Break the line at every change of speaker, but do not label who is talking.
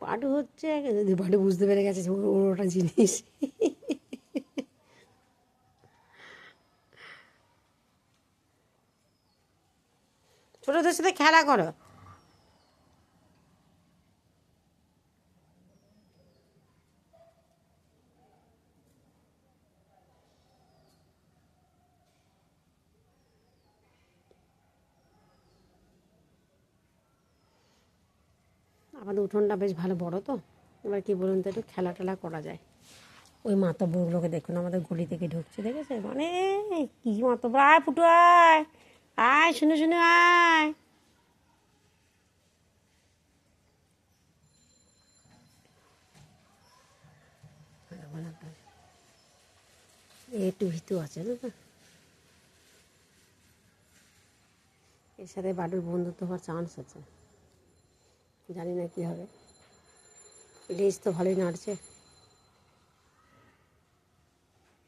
বাডু হচ্ছে যদি বাডু বুঝতে পেরে গেছে যে ওর ওটা জিনিস। ছোটদের সাথে খেলা করো। আমাদের উঠোনটা বেশ ভালো বড় তো, এবার কি বলুন তো, একটু খেলা টেলা করা যায়। ওই মাতব্বরগুলোকে দেখুন আমাদের গলি থেকে ঢুকছে, দেখেছে মানে কি মাতব্বর। আয় ফুটু আয়, আয় শুনে শুনে আয়। একটু ভিতু আছে না, এর সাথে বাডুর বন্ধুত্ব হওয়ার চান্স আছে, জানি না কী হবে। লেজ তো ভালোই নাড়ছে।